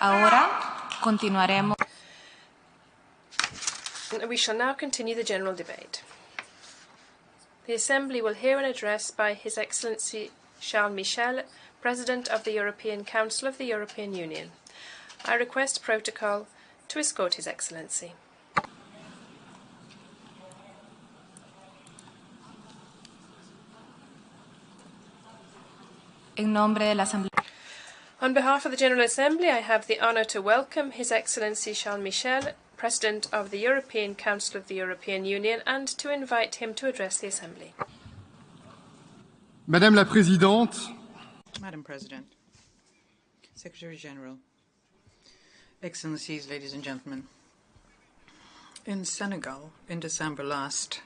Ahora continuaremos. We shall now continue the general debate. The Assembly will hear an address by His Excellency Charles Michel, President of the European Council of the European Union. I request protocol to escort His Excellency. En nombre de la Asamblea. On behalf of the General Assembly, I have the honour to welcome His Excellency Charles Michel, President of the European Council of the European Union, and to invite him to address the Assembly. Madame la Présidente, Madam President, Secretary General, Excellencies, ladies and gentlemen. In Senegal, in December last,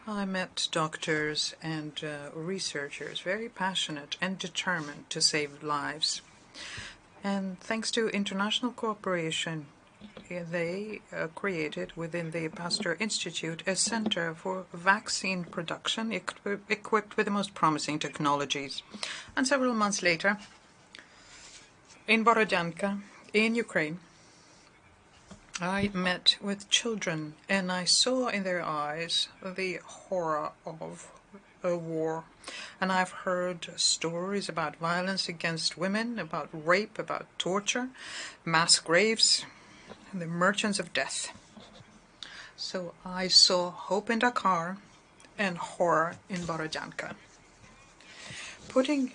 I met doctors and researchers, very passionate and determined to save lives. And thanks to international cooperation, they created within the Pasteur Institute a center for vaccine production equipped with the most promising technologies. And several months later, in Borodyanka, in Ukraine, I met with children and I saw in their eyes the horror of a war. And I've heard stories about violence against women, about rape, about torture, mass graves, and the merchants of death. So I saw hope in Dakar and horror in Borodyanka. Putting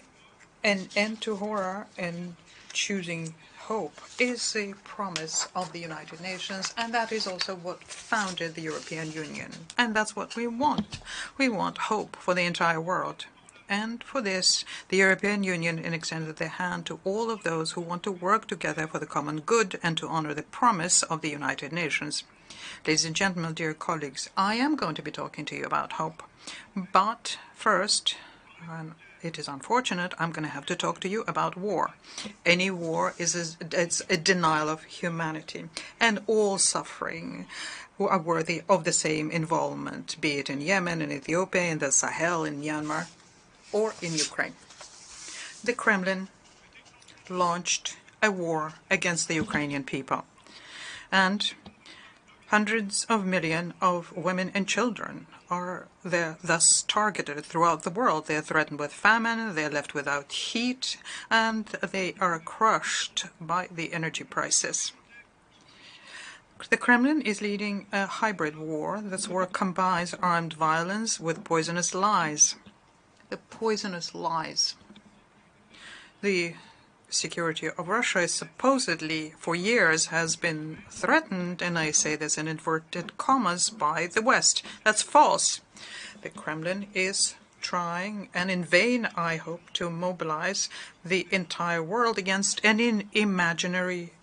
an end to horror and choosing hope is a promise of the United Nations, and that is also what founded the European Union. And that's what we want. We want hope for the entire world. And for this, the European Union extended their hand to all of those who want to work together for the common good and to honor the promise of the United Nations. Ladies and gentlemen, dear colleagues, I am going to be talking to you about hope. But first, it is unfortunate, I'm going to have to talk to you about war. Any war is a denial of humanity, and all suffering are worthy of the same involvement, be it in Yemen, in Ethiopia, in the Sahel, in Myanmar, or in Ukraine. The Kremlin launched a war against the Ukrainian people, and hundreds of millions of women and children are thus targeted throughout the world. They are threatened with famine, they are left without heat, and they are crushed by the energy prices. The Kremlin is leading a hybrid war. This war combines armed violence with poisonous lies. The poisonous lies. The security of Russia is supposedly, for years, has been threatened, and I say this in inverted commas, by the West. That's false. The Kremlin is trying, and in vain, I hope, to mobilize the entire world against an imaginary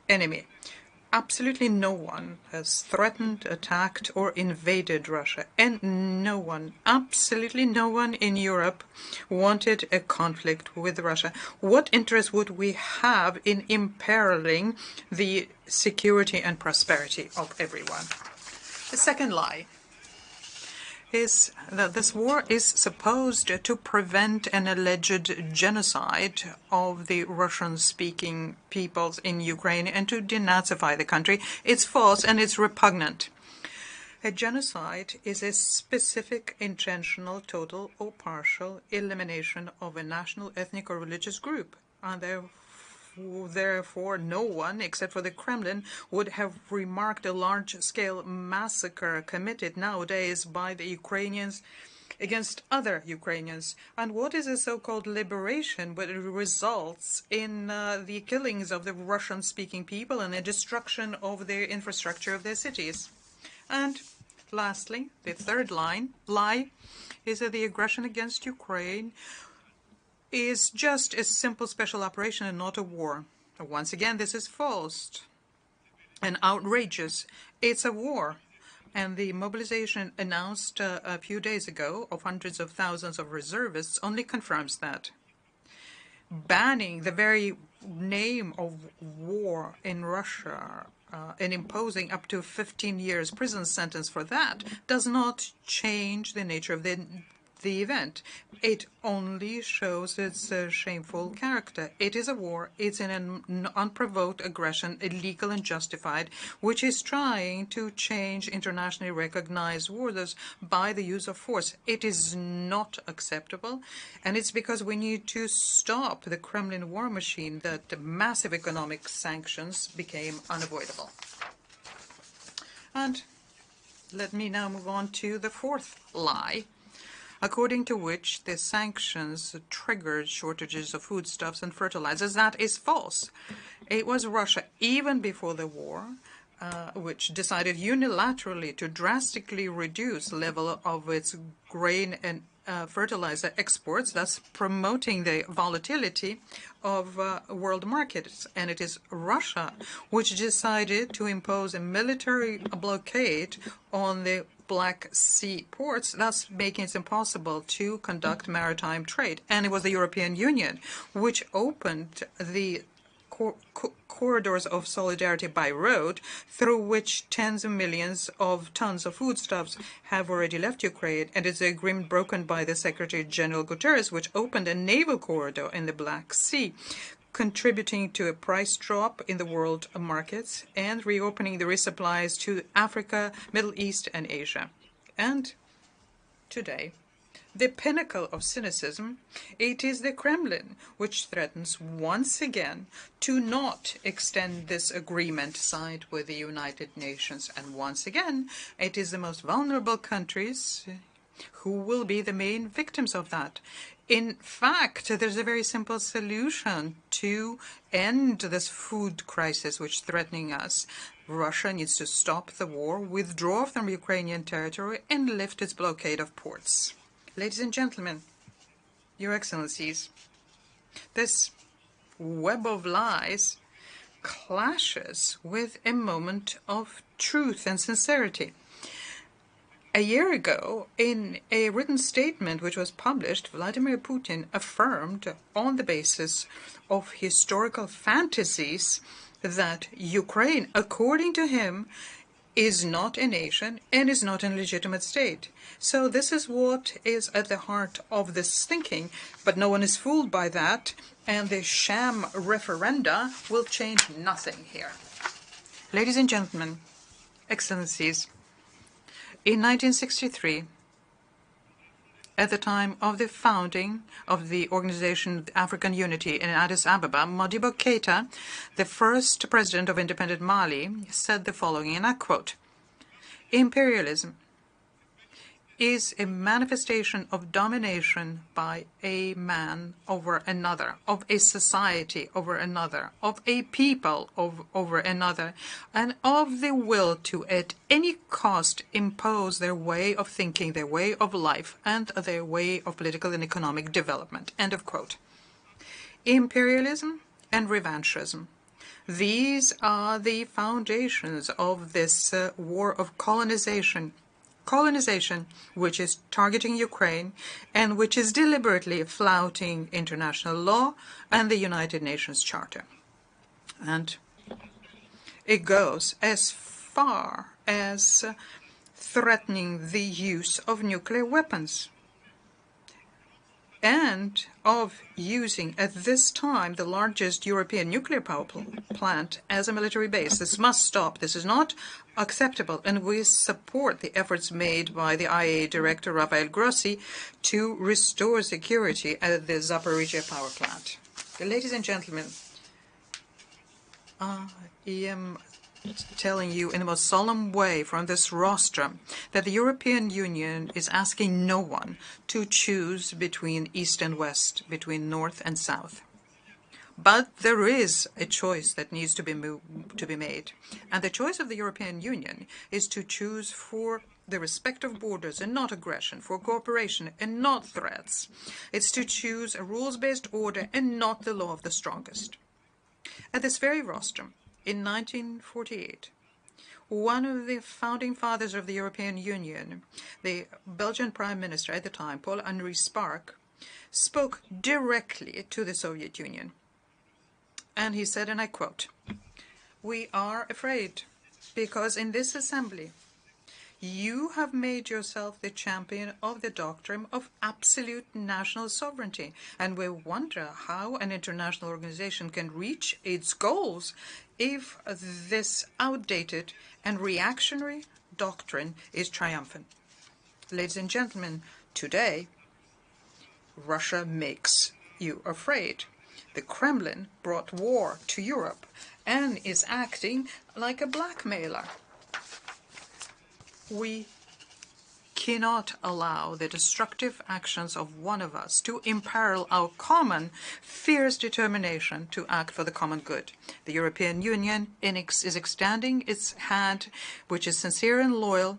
enemy. Absolutely no one has threatened, attacked, or invaded Russia. And no one, absolutely no one in Europe wanted a conflict with Russia. What interest would we have in imperiling the security and prosperity of everyone? The second lie is that this war is supposed to prevent an alleged genocide of the Russian-speaking peoples in Ukraine and to de-nazify the country. It's false and it's repugnant. A genocide is a specific, intentional, total or partial elimination of a national, ethnic or religious group, and therefore no one, except for the Kremlin, would have remarked a large-scale massacre committed nowadays by the Ukrainians against other Ukrainians. And what is a so-called liberation, but it results in the killings of the Russian-speaking people and the destruction of their infrastructure of their cities? And lastly, the third lie is that the aggression against Ukraine is just a simple special operation and not a war. Once again, this is false and outrageous. It's a war. And the mobilization announced a few days ago of hundreds of thousands of reservists only confirms that. Banning the very name of war in Russia and imposing up to 15 years prison sentence for that does not change the nature of the the event. It only shows its shameful character. It is a war. It's an unprovoked aggression, illegal and justified, which is trying to change internationally recognized borders by the use of force. It is not acceptable, and it's because we need to stop the Kremlin war machine that massive economic sanctions became unavoidable. And let me now move on to the fourth lie, according to which the sanctions triggered shortages of foodstuffs and fertilizers. That is false. It was Russia, even before the war, which decided unilaterally to drastically reduce the level of its grain and fertilizer exports, thus promoting the volatility of world markets. And it is Russia which decided to impose a military blockade on the Black Sea ports, thus making it impossible to conduct maritime trade. And it was the European Union which opened the corridors of solidarity by road, through which tens of millions of tons of foodstuffs have already left Ukraine, and it's an agreement broken by the Secretary General Guterres, which opened a naval corridor in the Black Sea, contributing to a price drop in the world markets and reopening the resupplies to Africa, Middle East, and Asia. And today, the pinnacle of cynicism, it is the Kremlin which threatens once again to not extend this agreement signed with the United Nations. And once again, it is the most vulnerable countries who will be the main victims of that. In fact, there's a very simple solution to end this food crisis which is threatening us. Russia needs to stop the war, withdraw from Ukrainian territory, and lift its blockade of ports. Ladies and gentlemen, Your Excellencies, this web of lies clashes with a moment of truth and sincerity. A year ago, in a written statement which was published, Vladimir Putin affirmed, on the basis of historical fantasies, that Ukraine, according to him, is not a nation and is not a legitimate state. So this is what is at the heart of this thinking, but no one is fooled by that, and the sham referenda will change nothing here. Ladies and gentlemen, Excellencies, in 1963, at the time of the founding of the Organization of African Unity in Addis Ababa, Modibo Keita, the first president of independent Mali, said the following, and I quote, "Imperialism is a manifestation of domination by a man over another, of a society over another, of a people over another, and of the will to at any cost impose their way of thinking, their way of life, and their way of political and economic development." End of quote. Imperialism and revanchism. These are the foundations of this war of colonization, which is targeting Ukraine and which is deliberately flouting international law and the United Nations Charter. And it goes as far as threatening the use of nuclear weapons and of using, at this time, the largest European nuclear power plant as a military base. This must stop. This is not acceptable, and we support the efforts made by the IAEA Director Rafael Grossi to restore security at the Zaporizhzhia power plant. Ladies and gentlemen, I am telling you in the most solemn way from this rostrum that the European Union is asking no one to choose between East and West, between North and South. But there is a choice that needs to be made. And the choice of the European Union is to choose for the respect of borders and not aggression, for cooperation and not threats. It's to choose a rules-based order and not the law of the strongest. At this very rostrum, in 1948, one of the founding fathers of the European Union, the Belgian Prime Minister at the time, Paul-Henri Spaak, spoke directly to the Soviet Union. And he said, and I quote, "We are afraid because in this assembly, You have made yourself the champion of the doctrine of absolute national sovereignty, and we wonder how an international organization can reach its goals if this outdated and reactionary doctrine is triumphant. Ladies and gentlemen, today, Russia makes you afraid. The Kremlin brought war to Europe and is acting like a blackmailer. We cannot allow the destructive actions of one of us to imperil our common, fierce determination to act for the common good. The European Union is extending its hand, which is sincere and loyal.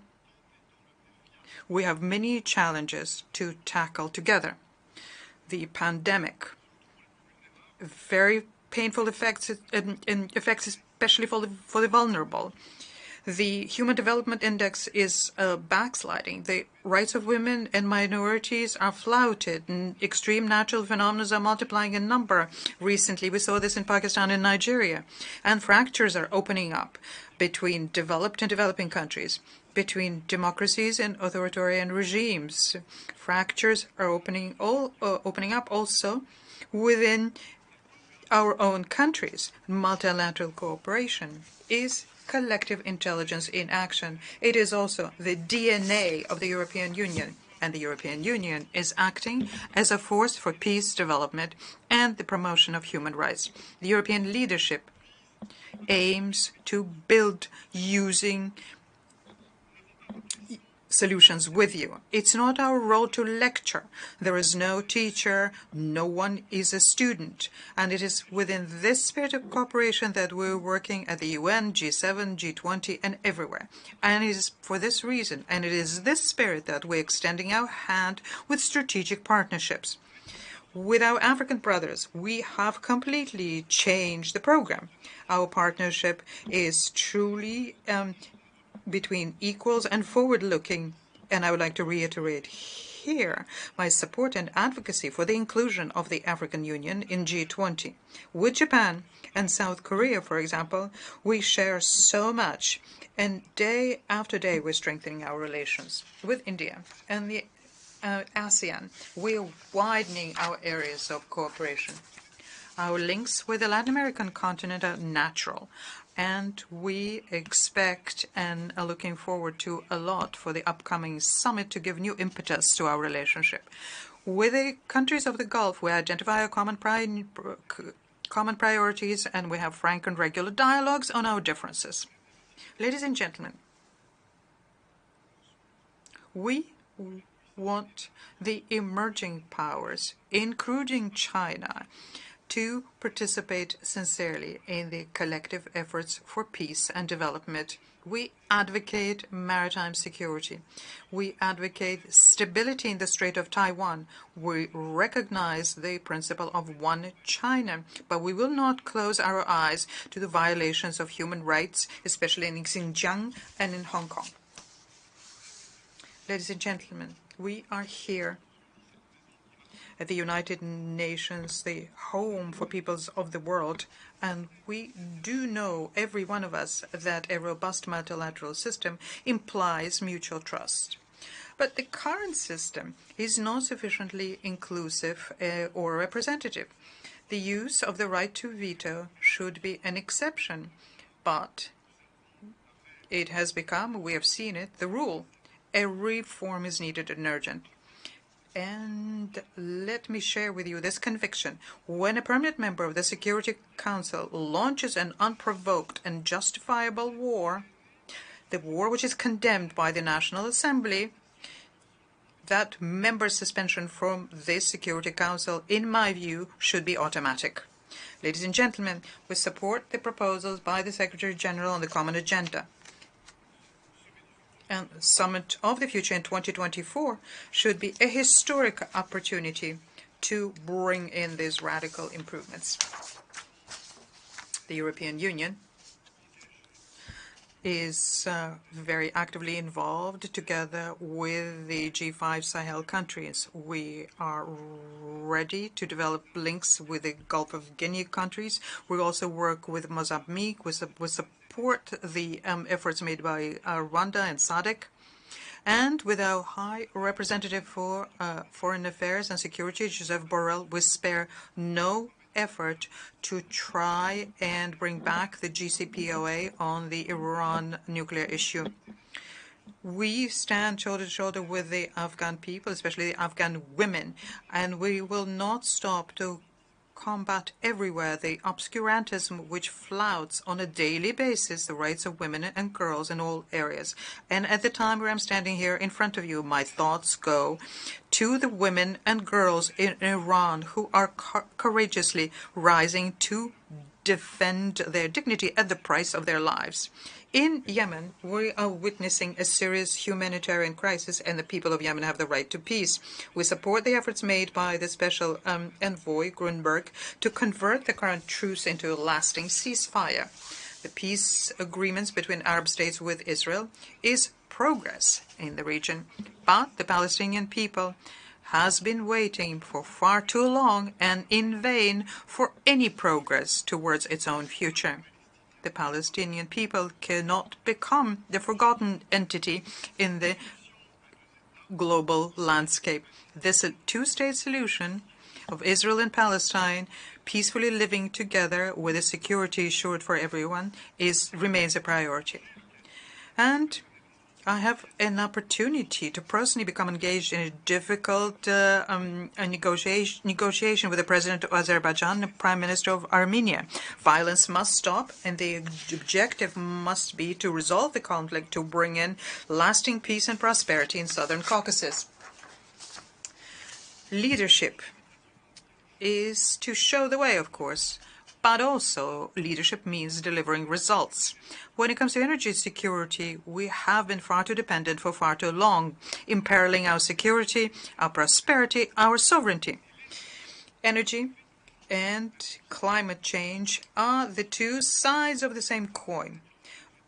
We have many challenges to tackle together. The pandemic, very painful effects, especially for the vulnerable. The Human Development Index is backsliding. The rights of women and minorities are flouted, and extreme natural phenomena are multiplying in number. Recently, we saw this in Pakistan and Nigeria. And fractures are opening up between developed and developing countries, between democracies and authoritarian regimes. Fractures are opening up also within our own countries. Multilateral cooperation is collective intelligence in action. It is also the DNA of the European Union, and the European Union is acting as a force for peace, development, and the promotion of human rights. The European leadership aims to build using solutions with you. It's not our role to lecture. There is no teacher, no one is a student. And it is within this spirit of cooperation that we're working at the UN, G7, G20, and everywhere. And it is for this reason, and it is this spirit that we're extending our hand with strategic partnerships. With our African brothers, we have completely changed the program. Our partnership is truly between equals and forward-looking, and I would like to reiterate here my support and advocacy for the inclusion of the African Union in G20. With Japan and South Korea, for example, we share so much, and day after day we're strengthening our relations. With India and the ASEAN, we're widening our areas of cooperation. Our links with the Latin American continent are natural, and we expect and are looking forward to a lot for the upcoming summit to give new impetus to our relationship. With the countries of the Gulf, we identify our common priorities, and we have frank and regular dialogues on our differences. Ladies and gentlemen, we want the emerging powers, including China, to participate sincerely in the collective efforts for peace and development. We advocate maritime security. We advocate stability in the Strait of Taiwan. We recognize the principle of one China, but we will not close our eyes to the violations of human rights, especially in Xinjiang and in Hong Kong. Ladies and gentlemen, we are here at the United Nations, the home for peoples of the world, and we do know, every one of us, that a robust multilateral system implies mutual trust. But the current system is not sufficiently inclusive or representative. The use of the right to veto should be an exception, but it has become, we have seen it, the rule. A reform is needed and urgent. And let me share with you this conviction. When a permanent member of the Security Council launches an unprovoked and justifiable war, the war which is condemned by the National Assembly, that member's suspension from this Security Council, in my view, should be automatic. Ladies and gentlemen, we support the proposals by the Secretary General on the Common Agenda. And the Summit of the Future in 2024 should be a historic opportunity to bring in these radical improvements. The European Union is very actively involved together with the G5 Sahel countries. We are ready to develop links with the Gulf of Guinea countries. We also work with Mozambique. We support the efforts made by Rwanda and SADC. And with our High Representative for Foreign Affairs and Security, Joseph Borrell, we spare no effort to try and bring back the JCPOA on the Iran nuclear issue. We stand shoulder to shoulder with the Afghan people, especially the Afghan women, and we will not stop to combat everywhere the obscurantism which flouts on a daily basis the rights of women and girls in all areas. And at the time where I'm standing here in front of you, my thoughts go to the women and girls in Iran who are courageously rising to defend their dignity at the price of their lives. In Yemen, we are witnessing a serious humanitarian crisis, and the people of Yemen have the right to peace. We support the efforts made by the Special Envoy, Grunberg, to convert the current truce into a lasting ceasefire. The peace agreements between Arab states with Israel is progress in the region, but the Palestinian people has been waiting for far too long and in vain for any progress towards its own future. The Palestinian people cannot become the forgotten entity in the global landscape. This two-state solution of Israel and Palestine peacefully living together with a security assured for everyone remains a priority. And I have an opportunity to personally become engaged in a difficult negotiation with the President of Azerbaijan and the Prime Minister of Armenia. Violence must stop, and the objective must be to resolve the conflict to bring in lasting peace and prosperity in Southern Caucasus. Leadership is to show the way, of course, but also leadership means delivering results. When it comes to energy security, we have been far too dependent for far too long, imperiling our security, our prosperity, our sovereignty. Energy and climate change are the two sides of the same coin.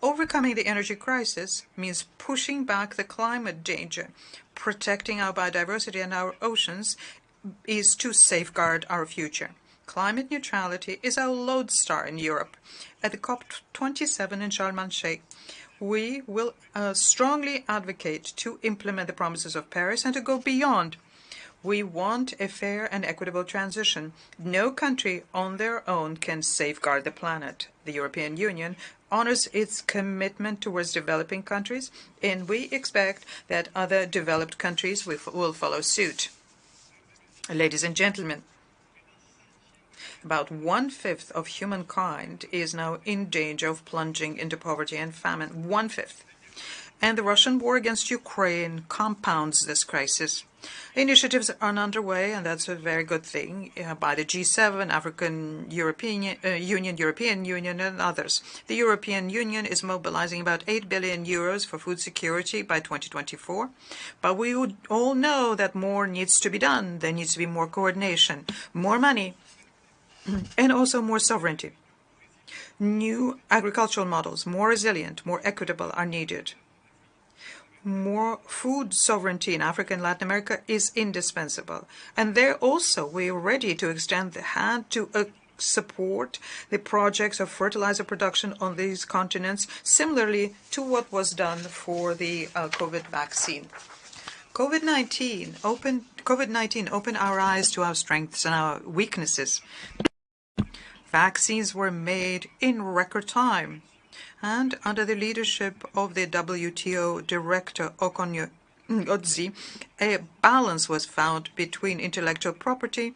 Overcoming the energy crisis means pushing back the climate danger. Protecting our biodiversity and our oceans is to safeguard our future. Climate neutrality is our lodestar in Europe. At the COP27 in Sharm el-Sheikh, we will strongly advocate to implement the promises of Paris and to go beyond. We want a fair and equitable transition. No country on their own can safeguard the planet. The European Union honors its commitment towards developing countries, and we expect that other developed countries will follow suit. Ladies and gentlemen, about 1/5 of humankind is now in danger of plunging into poverty and famine. 1/5. And the Russian war against Ukraine compounds this crisis. Initiatives are underway, and that's a very good thing, by the G7, European Union, and others. The European Union is mobilizing about 8 billion euros for food security by 2024. But we would all know that more needs to be done. There needs to be more coordination, more money, and also more sovereignty. New agricultural models, more resilient, more equitable, are needed. More food sovereignty in Africa and Latin America is indispensable. And there also we are ready to extend the hand to support the projects of fertilizer production on these continents, similarly to what was done for the COVID vaccine. COVID-19 opened our eyes to our strengths and our weaknesses. Vaccines were made in record time, and under the leadership of the WTO Director Okonyo-Iweala, a balance was found between intellectual property,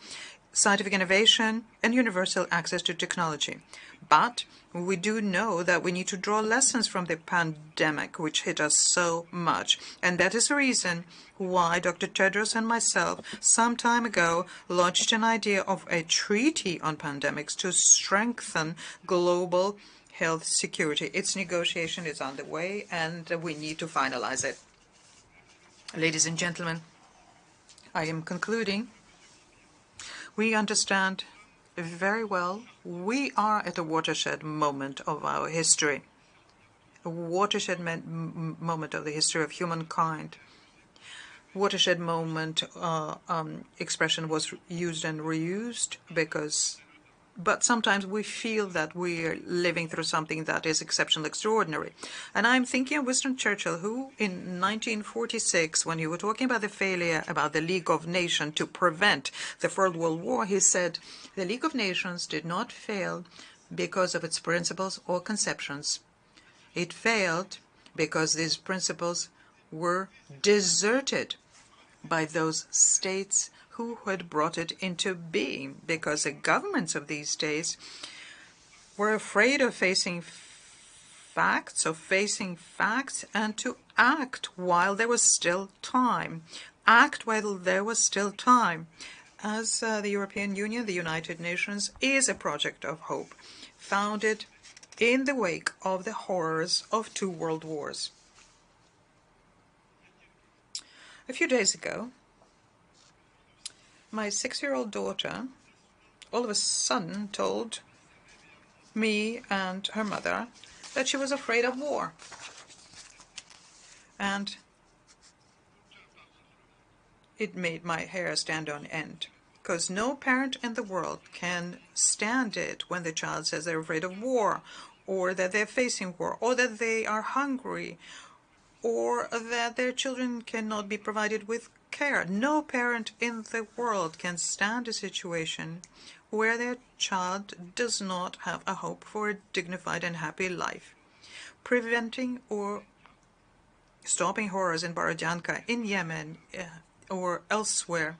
scientific innovation, and universal access to technology. But we do know that we need to draw lessons from the pandemic, which hit us so much. And that is the reason why Dr. Tedros and myself, some time ago, launched an idea of a treaty on pandemics to strengthen global health security. Its negotiation is on the way, and we need to finalize it. Ladies and gentlemen, I am concluding. We understand very well we are at a watershed moment of our history, a watershed moment of the history of humankind. Watershed moment expression was used and reused because but sometimes we feel that we're living through something that is exceptionally extraordinary. And I'm thinking of Winston Churchill, who in 1946, when he was talking about the failure about the League of Nations to prevent the First World War, he said, the League of Nations did not fail because of its principles or conceptions. It failed because these principles were deserted by those states who had brought it into being, because the governments of these states were afraid of facing facts, and to act while there was still time. Act while there was still time. As the European Union, the United Nations, is a project of hope, founded in the wake of the horrors of 2 world wars. A few days ago, my 6-year-old daughter all of a sudden told me and her mother that she was afraid of war. And it made my hair stand on end, because no parent in the world can stand it when the child says they're afraid of war, or that they're facing war, or that they are hungry, or that their children cannot be provided with care. No parent in the world can stand a situation where their child does not have a hope for a dignified and happy life. Preventing or stopping horrors in Borodyanka, in Yemen, or elsewhere.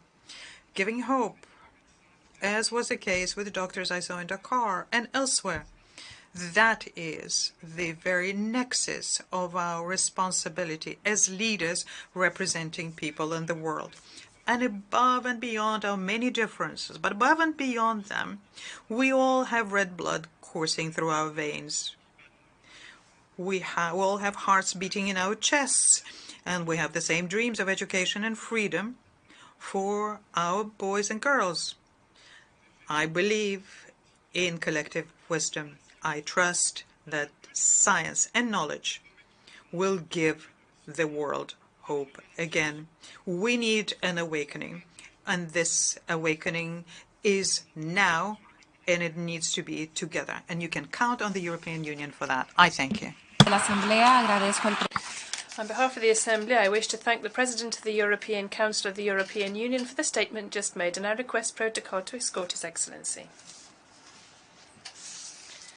Giving hope, as was the case with the doctors I saw in Dakar and elsewhere. That is the very nexus of our responsibility as leaders representing people in the world. And above and beyond our many differences, but above and beyond them, we all have red blood coursing through our veins. We all have hearts beating in our chests, and we have the same dreams of education and freedom for our boys and girls. I believe in collective wisdom. I trust that science and knowledge will give the world hope again. We need an awakening, and this awakening is now, and it needs to be together. And you can count on the European Union for that. I thank you. On behalf of the Assembly, I wish to thank the President of the European Council of the European Union for the statement just made, and I request protocol to escort His Excellency.